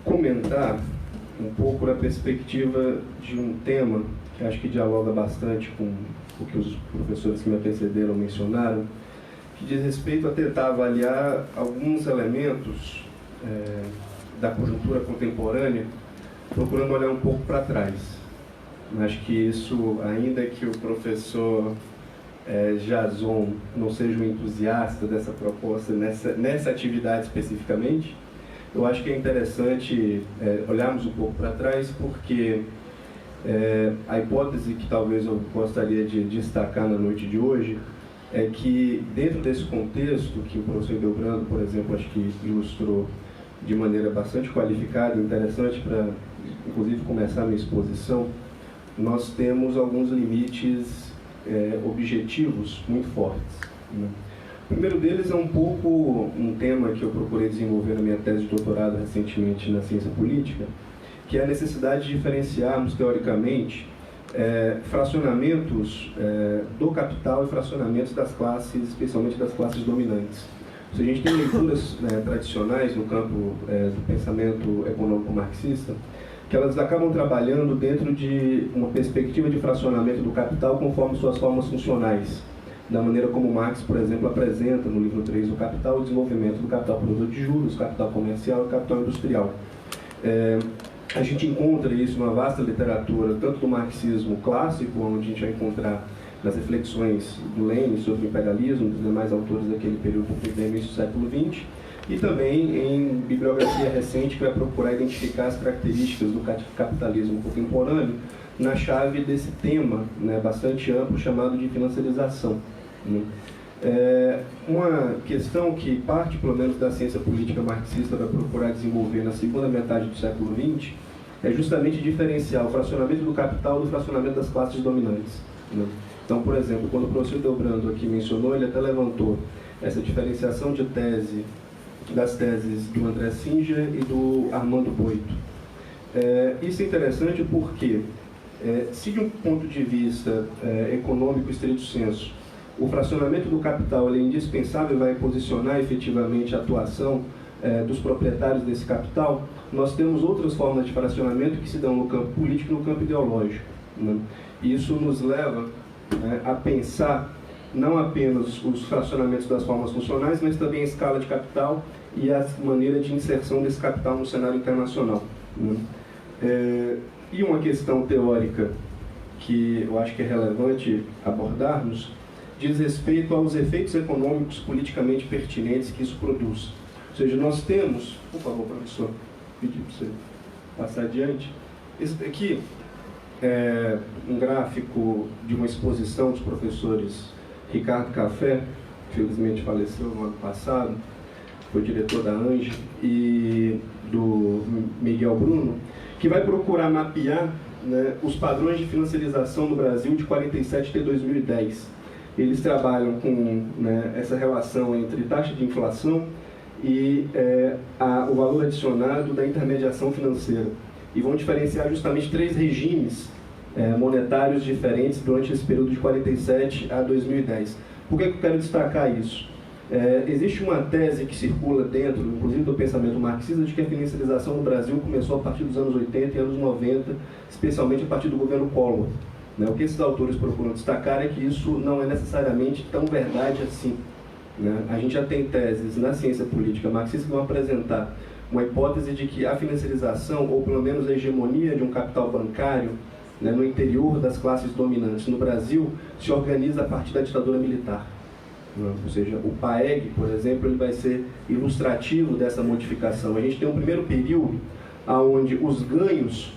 comentar um pouco na perspectiva de um tema que acho que dialoga bastante com o que os professores que me antecederam mencionaram, que diz respeito a tentar avaliar alguns elementos da conjuntura contemporânea, procurando olhar um pouco para trás. Acho que isso, ainda que o professor Jason não seja um entusiasta dessa proposta nessa atividade especificamente, eu acho que é interessante olharmos um pouco para trás, porque a hipótese que talvez eu gostaria de destacar na noite de hoje é que, dentro desse contexto que o professor Delbrando, por exemplo, acho que ilustrou de maneira bastante qualificada e interessante para, inclusive, começar a minha exposição, nós temos alguns limites objetivos muito fortes, né? O primeiro deles é um pouco um tema que eu procurei desenvolver na minha tese de doutorado recentemente na ciência política, que é a necessidade de diferenciarmos, teoricamente, fracionamentos do capital e fracionamentos das classes, especialmente das classes dominantes. Se a gente tem leituras tradicionais no campo do pensamento econômico marxista, que elas acabam trabalhando dentro de uma perspectiva de fracionamento do capital conforme suas formas funcionais, da maneira como Marx, por exemplo, apresenta no livro 3 do Capital o desenvolvimento do capital produtor de juros, capital comercial e capital industrial. A gente encontra isso numa vasta literatura, tanto do marxismo clássico, onde a gente vai encontrar nas reflexões do Lenin sobre o imperialismo, dos demais autores daquele período do início do século XX, e também em bibliografia recente que vai procurar identificar as características do capitalismo contemporâneo na chave desse tema bastante amplo chamado de financiarização. Uma questão que parte, pelo menos, da ciência política marxista vai procurar desenvolver na segunda metade do século XX é justamente diferenciar o fracionamento do capital do fracionamento das classes dominantes, né? Então, por exemplo, quando o professor Delbrando aqui mencionou, ele até levantou essa diferenciação de tese das teses do André Singer e do Armando Boito. Isso é interessante porque, se de um ponto de vista econômico estrito senso, o fracionamento do capital é indispensável e vai posicionar efetivamente a atuação dos proprietários desse capital, nós temos outras formas de fracionamento que se dão no campo político e no campo ideológico, né? Isso nos leva a pensar não apenas os fracionamentos das formas funcionais, mas também a escala de capital e a maneira de inserção desse capital no cenário internacional, né? E uma questão teórica que eu acho que é relevante abordarmos diz respeito aos efeitos econômicos politicamente pertinentes que isso produz. Ou seja, nós temos, por favor, professor, pedir para você passar adiante. Esse aqui é um gráfico de uma exposição dos professores Ricardo Café, que felizmente faleceu no ano passado, foi diretor da ANGE, e do Miguel Bruno, que vai procurar mapear os padrões de financiarização no Brasil de 47 até 2010. Eles trabalham com essa relação entre taxa de inflação e o valor adicionado da intermediação financeira. E vão diferenciar justamente 3 regimes monetários diferentes durante esse período de 47 a 2010. Por que eu quero destacar isso? Existe uma tese que circula dentro, inclusive do pensamento marxista, de que a financiarização no Brasil começou a partir dos anos 80 e anos 90, especialmente a partir do governo Collor. O que esses autores procuram destacar é que isso não é necessariamente tão verdade assim, né? A gente já tem teses na ciência política marxista que vão apresentar uma hipótese de que a financiarização, ou pelo menos a hegemonia de um capital bancário no interior das classes dominantes no Brasil, se organiza a partir da ditadura militar. Ou seja, o PAEG, por exemplo, ele vai ser ilustrativo dessa modificação. A gente tem um primeiro período onde os ganhos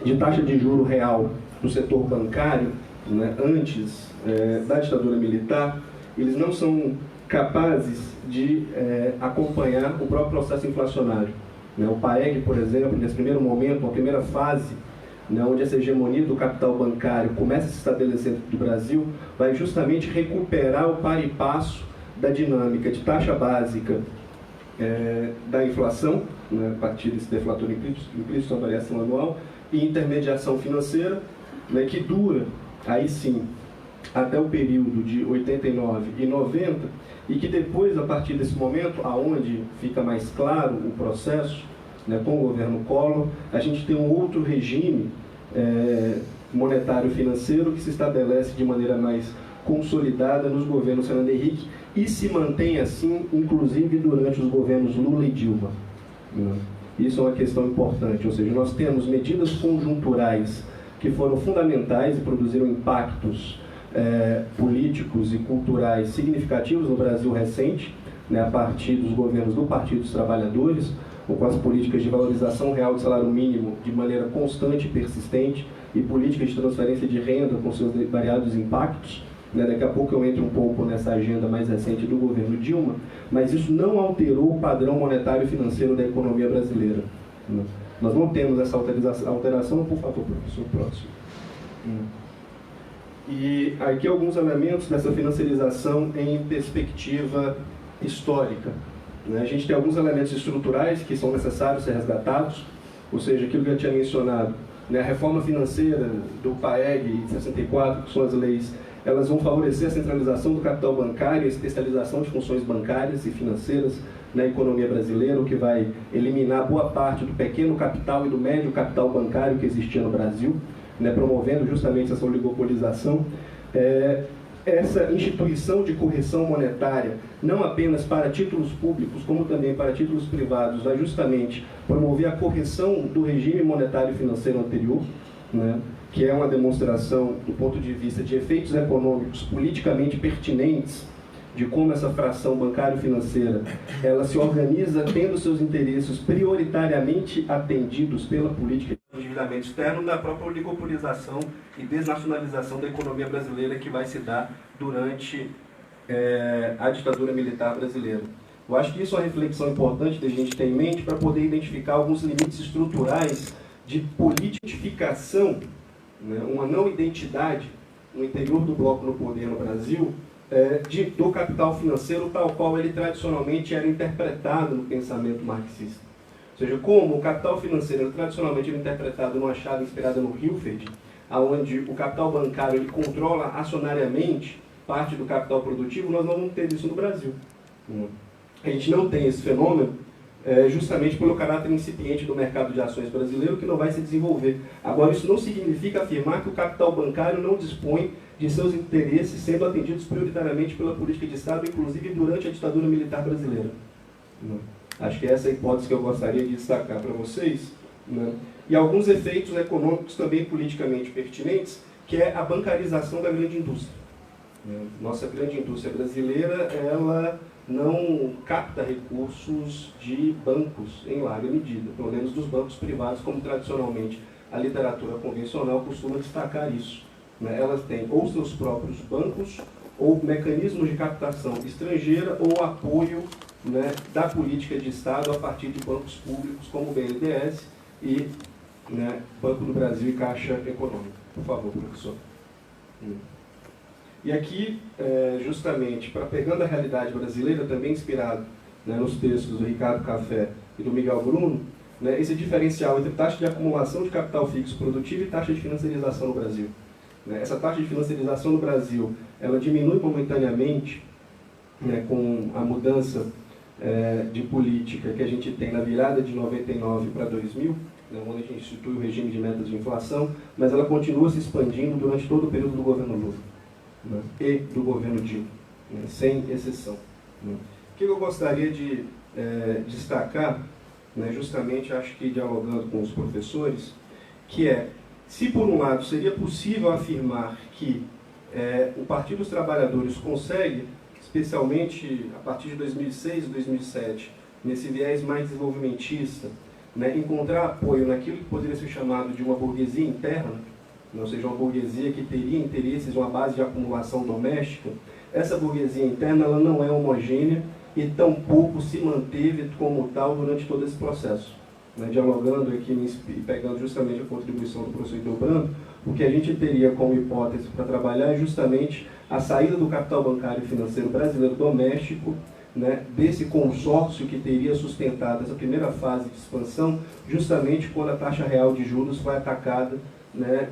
de taxa de juro real no setor bancário, antes da ditadura militar, eles não são capazes de acompanhar o próprio processo inflacionário. O PAEG, por exemplo, nesse primeiro momento, uma primeira fase, onde essa hegemonia do capital bancário começa a se estabelecer no Brasil, vai justamente recuperar o par e passo da dinâmica de taxa básica da inflação, a partir desse deflator implícito, a variação anual, e intermediação financeira, que dura, aí sim, até o período de 89 e 90, e que depois, a partir desse momento, aonde fica mais claro o processo, né, com o governo Collor, a gente tem um outro regime monetário financeiro que se estabelece de maneira mais consolidada nos governos Fernando Henrique e se mantém assim, inclusive durante os governos Lula e Dilma. Isso é uma questão importante, ou seja, nós temos medidas conjunturais que foram fundamentais e produziram impactos políticos e culturais significativos no Brasil recente, né, a partir dos governos do Partido dos Trabalhadores, com as políticas de valorização real do salário mínimo de maneira constante e persistente, e políticas de transferência de renda com seus variados impactos. Daqui a pouco eu entro um pouco nessa agenda mais recente do governo Dilma, mas isso não alterou o padrão monetário e financeiro da economia brasileira. Nós não temos essa alteração, por favor, professor, próximo. E aqui alguns elementos dessa financiarização em perspectiva histórica. A gente tem alguns elementos estruturais que são necessários ser resgatados, ou seja, aquilo que eu tinha mencionado, a reforma financeira do PAEG de 64, que são as leis, elas vão favorecer a centralização do capital bancário e a especialização de funções bancárias e financeiras na economia brasileira, o que vai eliminar boa parte do pequeno capital e do médio capital bancário que existia no Brasil, promovendo justamente essa oligopolização. Essa instituição de correção monetária, não apenas para títulos públicos, como também para títulos privados, vai justamente promover a correção do regime monetário e financeiro anterior, que é uma demonstração, do ponto de vista de efeitos econômicos politicamente pertinentes, de como essa fração bancário-financeira ela se organiza tendo seus interesses prioritariamente atendidos pela política de endividamento externo da própria oligopolização e desnacionalização da economia brasileira que vai se dar durante a ditadura militar brasileira. Eu acho que isso é uma reflexão importante da gente ter em mente para poder identificar alguns limites estruturais de politificação, uma não identidade no interior do bloco no poder no Brasil, do capital financeiro tal qual ele tradicionalmente era interpretado no pensamento marxista. Ou seja, como o capital financeiro tradicionalmente era interpretado numa chave inspirada no Hilferd, onde o capital bancário ele controla acionariamente parte do capital produtivo, nós não vamos ter isso no Brasil. A gente não tem esse fenômeno justamente pelo caráter incipiente do mercado de ações brasileiro, que não vai se desenvolver. Agora, isso não significa afirmar que o capital bancário não dispõe de seus interesses sendo atendidos prioritariamente pela política de Estado, inclusive durante a ditadura militar brasileira. Acho que essa é a hipótese que eu gostaria de destacar para vocês. E alguns efeitos econômicos também politicamente pertinentes, que é a bancarização da grande indústria. Nossa grande indústria brasileira, ela não capta recursos de bancos em larga medida, pelo menos dos bancos privados, como tradicionalmente a literatura convencional costuma destacar isso. Elas têm ou seus próprios bancos, ou mecanismos de captação estrangeira, ou apoio da política de Estado a partir de bancos públicos como o BNDES e Banco do Brasil e Caixa Econômica. Por favor, professor. E aqui, justamente, pegando a realidade brasileira, também inspirado nos textos do Ricardo Café e do Miguel Bruno, esse diferencial entre taxa de acumulação de capital fixo produtivo e taxa de financiarização no Brasil. Essa taxa de financiarização no Brasil, ela diminui momentaneamente com a mudança de política que a gente tem na virada de 99 para 2000, onde a gente institui o regime de metas de inflação, mas ela continua se expandindo durante todo o período do governo Lula e do governo Dilma, sem exceção. O que eu gostaria de destacar, justamente acho que dialogando com os professores, que se por um lado seria possível afirmar que o Partido dos Trabalhadores consegue, especialmente a partir de 2006 e 2007, nesse viés mais desenvolvimentista, encontrar apoio naquilo que poderia ser chamado de uma burguesia interna, ou seja, uma burguesia que teria interesses, uma base de acumulação doméstica, essa burguesia interna ela não é homogênea e tampouco se manteve como tal durante todo esse processo. Dialogando aqui e pegando justamente a contribuição do professor Hildebrando, o que a gente teria como hipótese para trabalhar é justamente a saída do capital bancário e financeiro brasileiro doméstico, desse consórcio que teria sustentado essa primeira fase de expansão, justamente quando a taxa real de juros foi atacada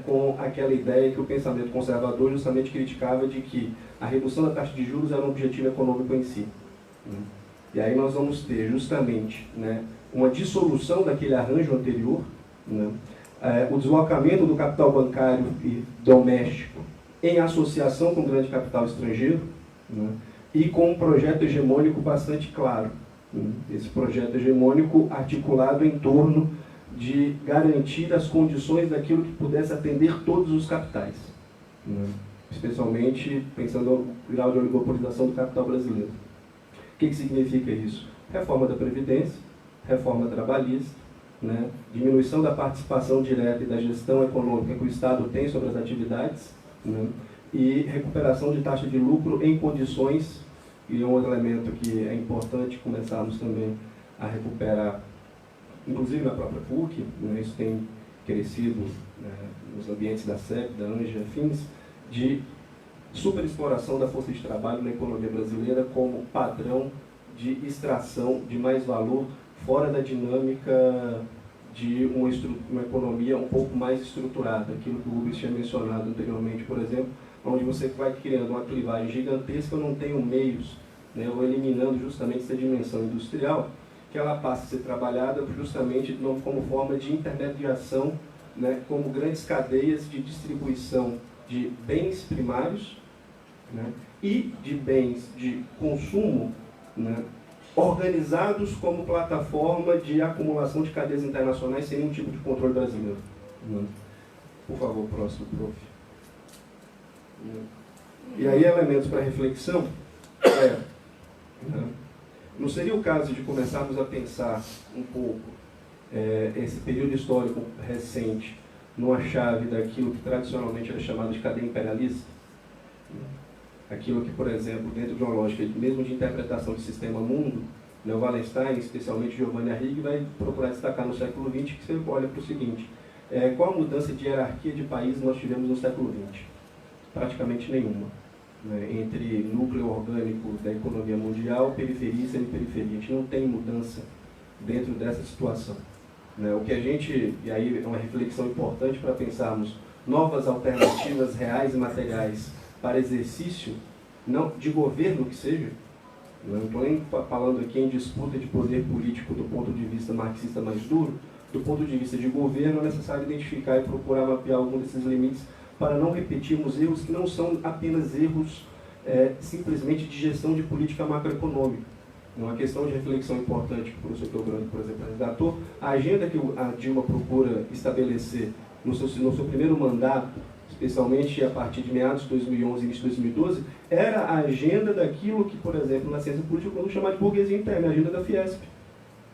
com aquela ideia que o pensamento conservador justamente criticava de que a redução da taxa de juros era um objetivo econômico em si. E aí nós vamos ter justamente uma dissolução daquele arranjo anterior, né? O deslocamento do capital bancário e doméstico em associação com o grande capital estrangeiro, né? E com um projeto hegemônico bastante claro. Né? Esse projeto hegemônico articulado em torno de garantir as condições daquilo que pudesse atender todos os capitais, né? Especialmente pensando no grau de oligopolização do capital brasileiro. O que significa isso? Reforma da Previdência, reforma trabalhista, né? Diminuição da participação direta e da gestão econômica que o Estado tem sobre as atividades, né? E recuperação de taxa de lucro em condições, e é um elemento que é importante começarmos também a recuperar, inclusive na própria PUC, né? Isso tem crescido, né, nos ambientes da SEP, da ANJA, afins, de superexploração da força de trabalho na economia brasileira como padrão de extração de mais valor fora da dinâmica de uma economia um pouco mais estruturada, aquilo que o Rubens tinha mencionado anteriormente, por exemplo, onde você vai criando uma clivagem gigantesca, eu não tenho meios, né, ou eliminando justamente essa dimensão industrial, que ela passa a ser trabalhada justamente como forma de intermediação, né, como grandes cadeias de distribuição de bens primários, né, e de bens de consumo, né, organizados como plataforma de acumulação de cadeias internacionais sem nenhum tipo de controle brasileiro. Por favor, próximo, prof. E aí, elementos para reflexão não seria o caso de começarmos a pensar um pouco esse período histórico recente numa chave daquilo que tradicionalmente era chamado de cadeia imperialista? Aquilo que, por exemplo, dentro de uma lógica mesmo de interpretação de sistema mundo, né, o Wallenstein, especialmente Giovanni Arrighi, vai procurar destacar no século XX, que você olha para o seguinte: qual a mudança de hierarquia de país nós tivemos no século XX? Praticamente nenhuma. Né, entre núcleo orgânico da economia mundial, periferia e semi-periferia. A gente não tem mudança dentro dessa situação. Né, o que a gente, e aí é uma reflexão importante para pensarmos novas alternativas reais e materiais para exercício, não de governo que seja, não estou nem falando aqui em disputa de poder político do ponto de vista marxista mais duro, do ponto de vista de governo é necessário identificar e procurar mapear algum desses limites para não repetirmos erros que não são apenas erros simplesmente de gestão de política macroeconômica. Uma questão de reflexão importante que o professor Teobrando, por exemplo, resgatou, a agenda que a Dilma procura estabelecer no seu primeiro mandato, especialmente a partir de meados de 2011 e início de 2012, era a agenda daquilo que, por exemplo, na ciência política, vamos chamar de burguesia interna, a agenda da Fiesp.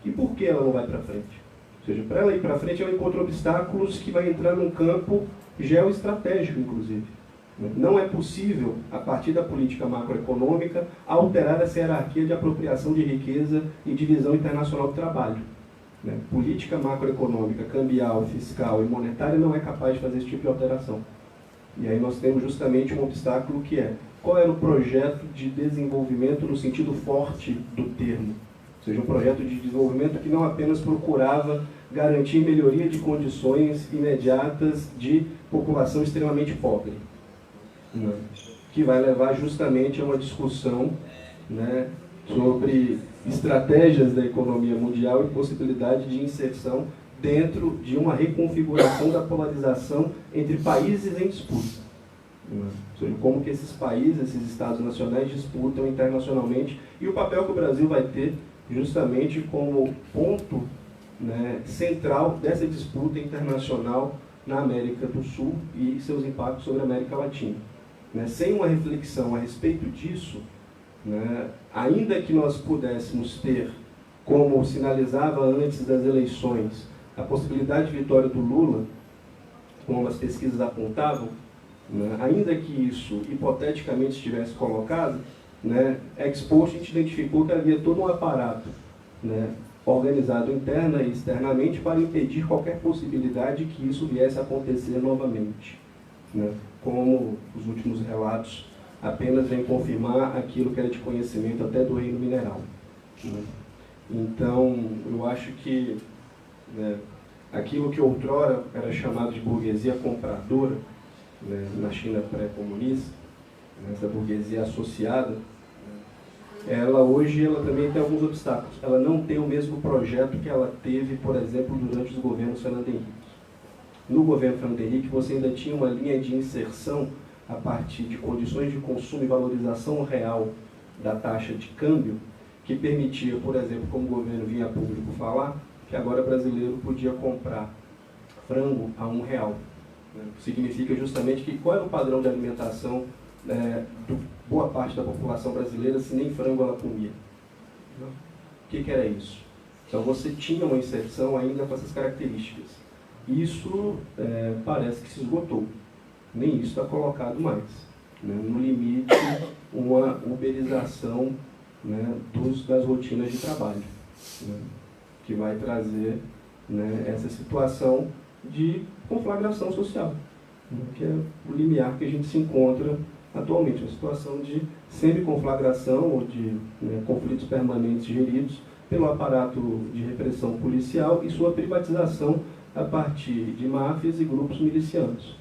E por que ela não vai para frente? Ou seja, para ela ir para frente, ela encontra obstáculos que vai entrar num campo geoestratégico, inclusive. Não é possível, a partir da política macroeconômica, alterar essa hierarquia de apropriação de riqueza e divisão internacional do trabalho. Política macroeconômica, cambial, fiscal e monetária não é capaz de fazer esse tipo de alteração. E aí nós temos justamente um obstáculo que é: qual era o projeto de desenvolvimento no sentido forte do termo? Ou seja, um projeto de desenvolvimento que não apenas procurava garantir melhoria de condições imediatas de população extremamente pobre, né? Que vai levar justamente a uma discussão, né, sobre estratégias da economia mundial e possibilidade de inserção dentro de uma reconfiguração da polarização entre países em disputa. Sobre como que esses países, esses estados nacionais disputam internacionalmente e o papel que o Brasil vai ter justamente como ponto, né, central dessa disputa internacional na América do Sul e seus impactos sobre a América Latina. Sem uma reflexão a respeito disso, né, ainda que nós pudéssemos ter, como sinalizava antes das eleições, a possibilidade de vitória do Lula, como as pesquisas apontavam, né, ainda que isso hipoteticamente estivesse colocado, né, ex post a gente identificou que havia todo um aparato, né, organizado interna e externamente para impedir qualquer possibilidade que isso viesse a acontecer novamente. Né, como os últimos relatos apenas vêm confirmar aquilo que era de conhecimento até do reino mineral. Né. Então, eu acho que, né, aquilo que outrora era chamado de burguesia compradora, né, na China pré-comunista, essa burguesia associada, né, hoje ela também tem alguns obstáculos. Ela não tem o mesmo projeto que ela teve, por exemplo, durante os governos Fernando Henrique. No governo Fernando Henrique, você ainda tinha uma linha de inserção a partir de condições de consumo e valorização real da taxa de câmbio, que permitia, por exemplo, como o governo vinha a público falar, que agora o brasileiro podia comprar frango a R$1. Significa justamente que qual era o padrão de alimentação de boa parte da população brasileira, se nem frango ela comia. O que era isso? Então você tinha uma inserção ainda com essas características. Isso parece que se esgotou. Nem isso está colocado mais. No limite, uma uberização das rotinas de trabalho, que vai trazer essa situação de conflagração social, que é o limiar que a gente se encontra atualmente, uma situação de semi-conflagração ou de conflitos permanentes geridos pelo aparato de repressão policial e sua privatização a partir de máfias e grupos milicianos,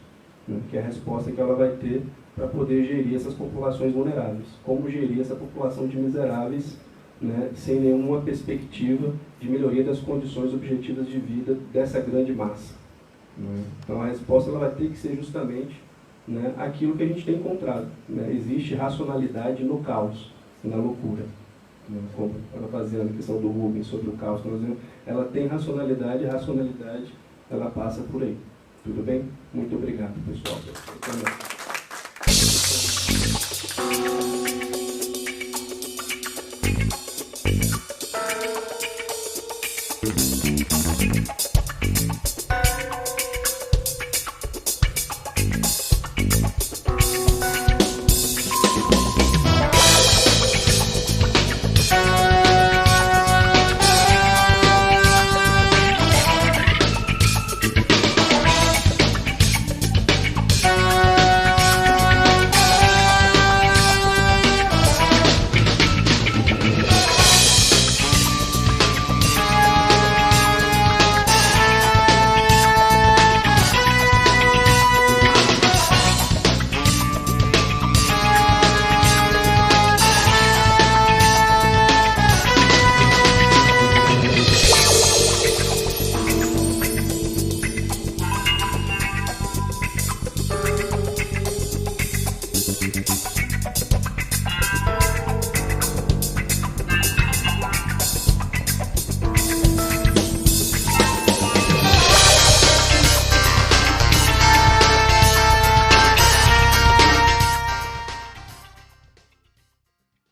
que é a resposta que ela vai ter para poder gerir essas populações vulneráveis. Como gerir essa população de miseráveis, sem nenhuma perspectiva de melhoria das condições objetivas de vida dessa grande massa. Então a resposta ela vai ter que ser justamente aquilo que a gente tem encontrado. Existe racionalidade no caos, na loucura. Como ela fazia na questão do Rubens sobre o caos, ela tem racionalidade, e a racionalidade ela passa por aí. Tudo bem? Muito obrigado, pessoal.